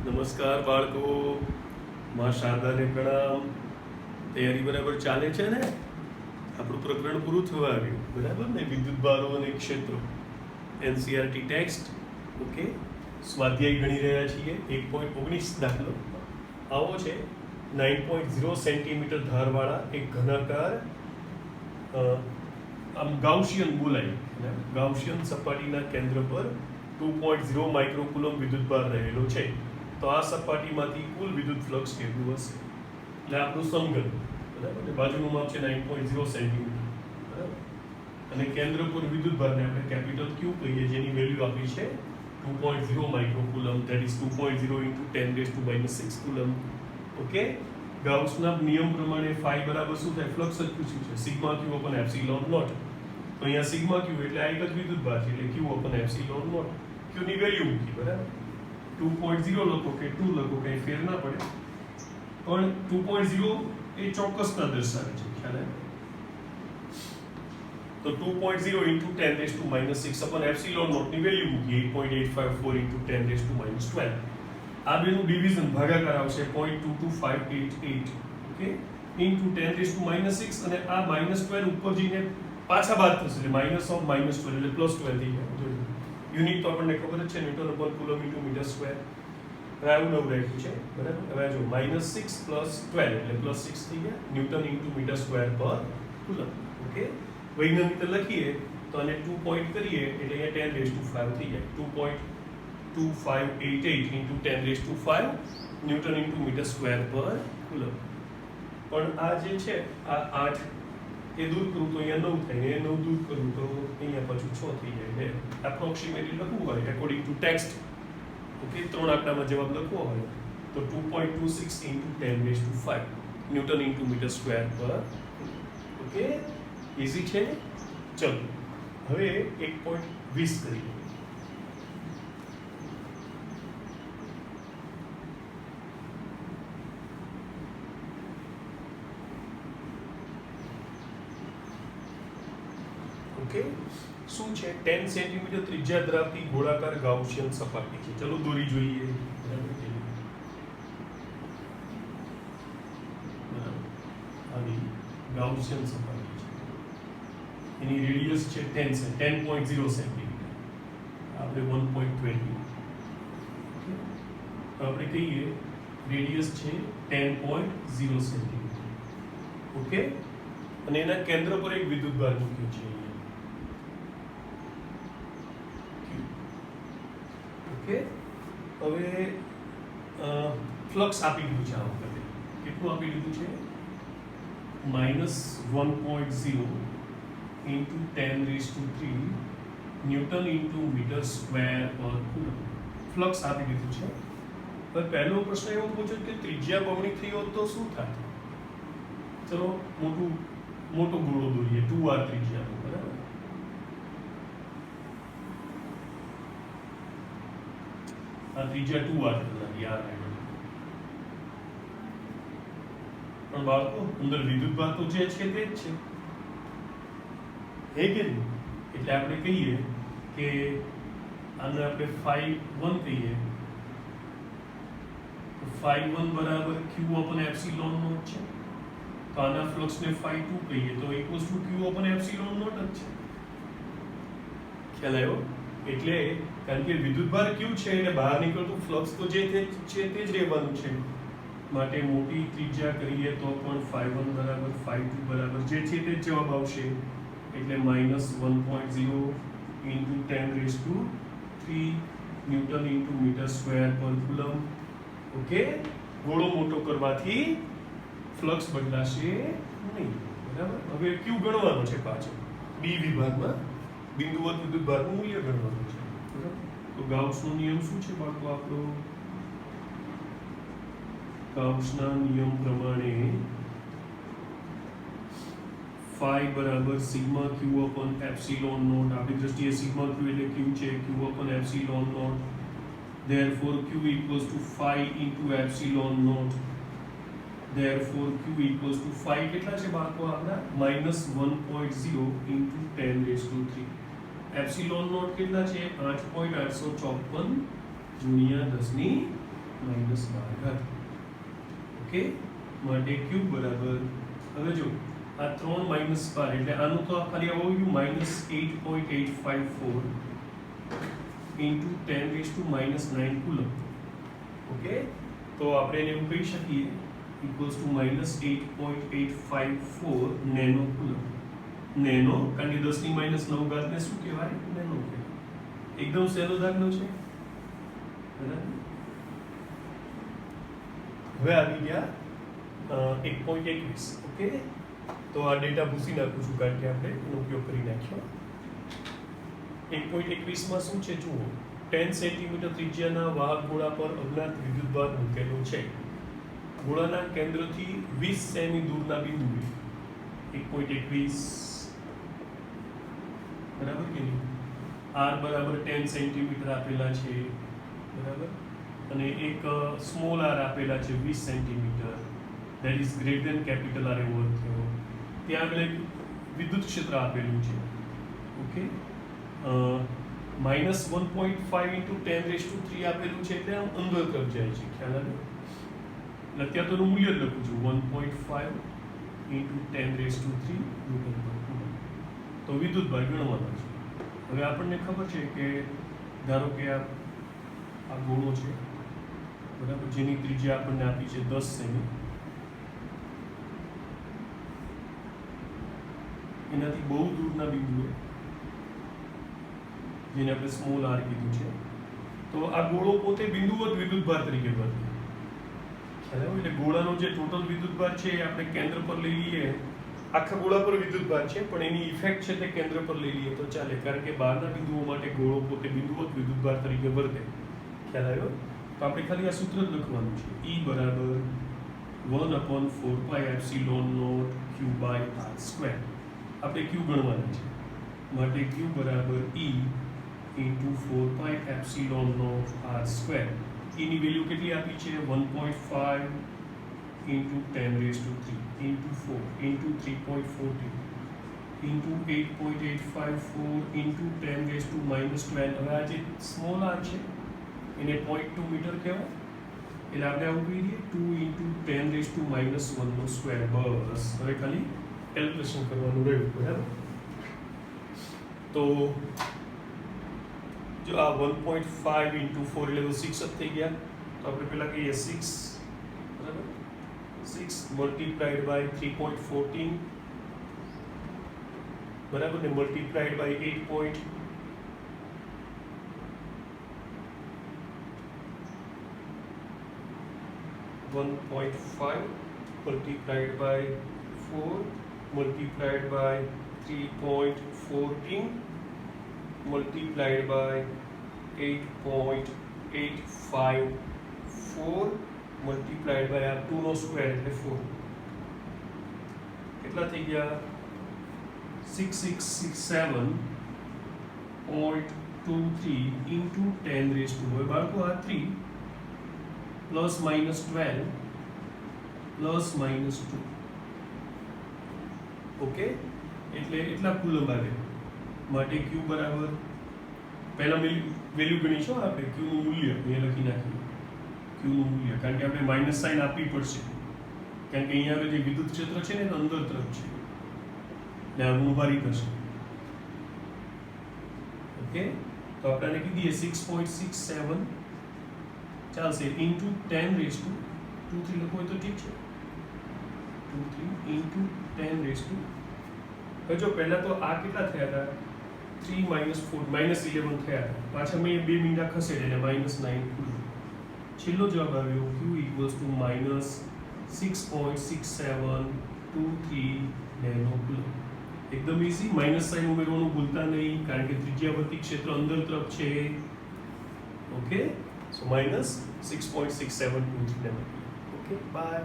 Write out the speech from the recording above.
નમસ્કાર બાળકો, માં શારદાને પ્રણામ. તૈયારી બરાબર ચાલે છે ને? આપણું પ્રકરણ પૂરું થવા આવ્યું, બરાબર ને? વિદ્યુત ભારો અને ક્ષેત્રો, એનસીઆરટી ટેક્સ્ટ. ઓકે, સ્વાધ્યાય ગણી રહ્યા છીએ. 1.19 દાખલો આવો છે. 9.0 સેન્ટીમીટર ધારવાળા એક ઘનાકાર આમ ગાઉસિયન બોલાય, ગાઉસિયન સપાટીના કેન્દ્ર પર 2.0 માઇક્રોકુલમ વિદ્યુત ભાર રહેલો છે. તો આ સપાટીમાંથી કુલ વિદ્યુત ફ્લક્સ કેટલું હશે? એટલે આપણું સમઘન, બરાબર. બાજુનું માપ છે 9.0 સેન્ટીમીટર, બરાબર. અને કેન્દ્ર પર વિદ્યુત ભારને આપણે કેપિટલ ક્યુ કહીએ, જેની વેલ્યુ આપી છે 2.0 microcoulomb, that is 2.0 × 10⁻⁶ coulomb. Okay, ગાઉસના નિયમ પ્રમાણે ફાઈ બરાબર શું થાય? ફ્લક્સ જ પૂછ્યું છે, sigma Q upon epsilon not. તો અહીંયા સિગ્મા ક્યુ એટલે આ એક જ વિદ્યુત ભાર છે, એટલે ક્યુ અપન એપ્સિલોન નોટ. ક્યુ ની વેલ્યુ મૂકી, બરાબર. 2.0 લખો કે 2 લખો કઈ ફેર ના પડે, પણ 2.0 એ ચોક્કસતા દર્શાવે છે, ખ્યાલ આવે? તો 2.0 × 10⁻⁶ અપન એપ્સિલોન નોટ ની વેલ્યુ મૂકી 8.854 × 10⁻12. આ બેનું ડિવિઝન ભાગાકાર આવશે 0.22588, ઓકે, × 10⁻⁶, અને આ -12 ઉપર જઈને પાછા બાદ થશે, એટલે -12 એટલે +12 થઈ જાય. યુનિટ તો આપણને ખબર જ છે, newton upon coulomb × metre square. હવે આવું નવું રાખ્યું છે, બરાબર. હવે જો -6 + 12 એટલે +6 થઈ ગયા, ન્યૂટન × મીટર સ્ક્વેર પર કુલમ. ઓકે, વૈજ્ઞાનિક રીતે લખીએ તો આને 2 પોઈન્ટ કરીએ એટલે અહીંયા 10⁵ થઈ જાય. 2.2588 × 10⁵ ન્યૂટન × મીટર સ્ક્વેર પર કુલમ. પણ આ જે છે આ 8 એ દૂર કરું તો અહીંયા 9 થાય, ને 9 દૂર કરું તો અહીંયા પાછું 6 થઈ જાય. એપ્રોક્સિમેટલી લખવું હોય એકોર્ડિંગ ટુ ટેક્સ્ટ, ઓકે, 3 આંકડામાં જવાબ લખવો હોય તો 2.26 × 10⁵ ન્યૂટન × મીટર સ્ક્વેર પર. ઓકે, ઈઝી છે. ચલો હવે 1.20 કરીએ. ઓકે, શું છે? 10 સેન્ટીમીટર ત્રિજ્યા ધરાવતી ગોળાકાર ગાઉસિયન સપાટી છે. ચલો દોરી જોઈએ. આવી ગાઉસિયન સપાટી છે, એની રેડિયસ છે 10.0 સેન્ટીમીટર, આપણે 1.20. આપણે કહીએ રેડિયસ છે 10.0 સેન્ટીમીટર. ઓકે, અને એના કેન્દ્ર પર એક વિદ્યુત ભાર મૂક્યો છે. ઓકે, હવે ફ્લક્સ આપી દીધું છે. આ વખતે કેટલું આપી દીધું છે? -1.0 × 10⁻³ ન્યૂટન × મીટર સ્ક્વેર પર કુલમ. ફ્લક્સ આપી દીધું છે. હવે પહેલો પ્રશ્ન એવો પૂછ્યો કે ત્રિજ્યા બમણી થઈ હોત તો શું થાય? ચલો મોટો ગોળો દોરીએ, 2r ત્રિજ્યાનો, બરાબર. આ ત્રિજ્યા 2r હતી, આ પણ બાળકો અંદર વિદ્યુત ભાર તો જે છે તે જ છે, હે કે નહીં? એટલે આપણે કહીએ કે આને આપણે φ1 કહીએ, તો φ1 બરાબર q અપન એપ્સિલોન નોટ છે. તો આના ફ્લક્સને φ2 કહીએ તો = q અપન એપ્સિલોન નોટ જ છે. ખ્યાલ આવ્યો? એટલે કારણ કે વિદ્યુત ભાર q છે એટલે બહાર નીકળતું ફ્લક્સ તો જે છે તે જ રહેવાનું છે. માટે મોટી ત્રિજ્યા કરીએ તો પણ φ1 બરાબર φ2 બરાબર જે છે તે જ જવાબ આવશે. એટલે -1.0 × 10⁻³ ન્યૂટન × મીટર સ્ક્વેર પર કુલમ. ઓકે, ગોળો મોટો કરવાથી ફ્લક્સ બદલાશે નહીં, બરાબર. હવે ક્યુ ગણવાનો છે પાછો, બી વિભાગમાં બિંદુવત વિદ્યુત ભારનું મૂલ્ય ગણવાનું છે, બરાબર. તો ગાઉસનો નિયમ શું છે બાળકો? આપણો ગાઉસના નિયમ પ્રમાણે ફાઈ બરાબર sigma Q upon epsilon naught. આપણી દ્રષ્ટિએ સિગ્મા ક્યુ એટલે ક્યુ છે, Q upon epsilon naught. Therefore q = phi × epsilon naught. Therefore q = phi કેટલા છે બાળકો આપણા? -1.0 × 10⁻³ એપ્સિલોન નોટ કેટલા છે? 8.854 × 10⁻³ -12 ઓકે માટે q બરાબર હવે જો આ 3 -12 એટલે આનું તો ખાલી આવું ગયું -8.854 into 10⁻⁻9 કુલમ ઓકે તો આપણે એને એવું કહી શકીએ equals to -8.854 nano coulomb nano કારણ કે 10⁻⁹ ને શું કહેવાય નેનો કહેવાય એકદમ સહેલો દાખલો છે બરાબર હવે આવી ગયા 1.21 ઓકે તો આ ડેટા ભૂસી નાખું છું કારણ કે આપણે એનો ઉપયોગ કરી નાખ્યો 1.21 માં શું છે જુઓ 10 સેન્ટીમીટર ત્રિજ્યાના વાહક ગોળા પર અજ્ઞાત વિદ્યુતભાર મૂકેલો છે ગોળાના કેન્દ્રથી 20 સેમી દૂરના બિંદુએ 1.21 બરાબર કે નહીં r બરાબર 10 સેન્ટીમીટર આપેલા છે બરાબર અને એક સ્મોલ r આપેલા છે 20 centimetre that is greater than capital r એવો અર્થ થયો ત્યાં આગળ એક વિદ્યુત ક્ષેત્ર આપેલું છે ઓકે -1.5 into 10⁻³ આપેલું છે એટલે આમ અંદર તરફ જાય છે ખ્યાલ આવે એટલે ત્યાં તો મૂલ્ય જ લખું છું 1.5 into 10⁻³ ન્યૂટન પર કુલમ તો વિદ્યુતભાર ગણવાનો છે હવે આપણને ખબર છે કે ધારો કે આ ગોળો છે બરાબર જેની ત્રિજ્યા આપણને આપી છે 10 સેમી એનાથી બહુ દૂરના બિંદુએ જેને આપણે સ્મોલ r કીધું છે તો આ ગોળો પોતે બિંદુવત વિદ્યુતભાર તરીકે વર્તે ખ્યાલ આવે એટલે ગોળાનો જે ટોટલ વિદ્યુતભાર છે એ આપણે કેન્દ્ર પર લઈ લઈએ આખા ગોળા પર વિદ્યુતભાર છે પણ એની ઇફેક્ટ છે તે કેન્દ્ર પર લઈ લઈએ તો ચાલે કારણ કે બહારના બિંદુઓ માટે ગોળો પોતે બિંદુવત વિદ્યુતભાર તરીકે વર્તે ખ્યાલ આવ્યો તો આપણે ખાલી આ સૂત્ર જ લખવાનું છે E બરાબર 1/4πε0 q/r² આપણે q ગણવાના છે માટે q બરાબર E into 4πε0 r² e ની વેલ્યુ કેટલી આપી છે 1.5 into 10⁻³ into 4 into 3.40 into 8.854 into 10⁻⁻12 હવે આ જે સ્મોલ r છે એને 0.2 મીટર કહેવાય એટલે આપણે આવું કહી દઈએ 2 into 10⁻⁻1 નો સ્ક્વેર બસ હવે ખાલી કેલ્ક્યુલેશન કરવાનું રહ્યું બરાબર તો જો આ 1.5 into 4 એટલે 6 જ થઈ ગયા તો આપણે પહેલા કહીએ 6 બરાબર 6 multiplied by 3.14 બરાબર ને multiplied by 8. 1.5 multiplied by 4 multiplied by 3.14 multiplied by 8.854 multiplied by 2 no square એટલે 4 કેટલા થઈ ગયા 6667.23 into 10⁻². હવે બાળકો આ 3 plus minus 12 plus minus 2 okay એટલે એટલા કુલમ આવે માટે q બરાબર પહેલા વેલ્યુ ગણીશું આપણે q નું મૂલ્ય અહીંયા લખી નાખીએ q નું મૂલ્ય કારણ કે આપણે માઇનસ સાઇન આપવી પડશે કારણ કે અહીંયા જે વિદ્યુત ક્ષેત્ર છે ને એ અંદર તરફ છે એટલે આ ઉભારી થશે ઓકે તો આપણે કીધીએ 6.67 ચાલશે into 10⁻². 2 3 લખો હોય તો ઠીક છે 2 3 into 10⁻². હવે જો પહેલા તો આ કેટલા થયા હતા 3 -4 -11 થયા હતા પાછા મેં 2 મીંડા ખસેડ્યા એટલે -9 છેલ્લો જવાબ આવ્યો q = -6.6723 નેનો કુલમ એકદમ ઈઝી માઇનસ સાઇન ઉમેરવાનું ભૂલતા નહીં કારણ કે ત્રિજ્યાવર્તી ક્ષેત્ર અંદર તરફ છે okay so -6.6723 nano coulomb okay bye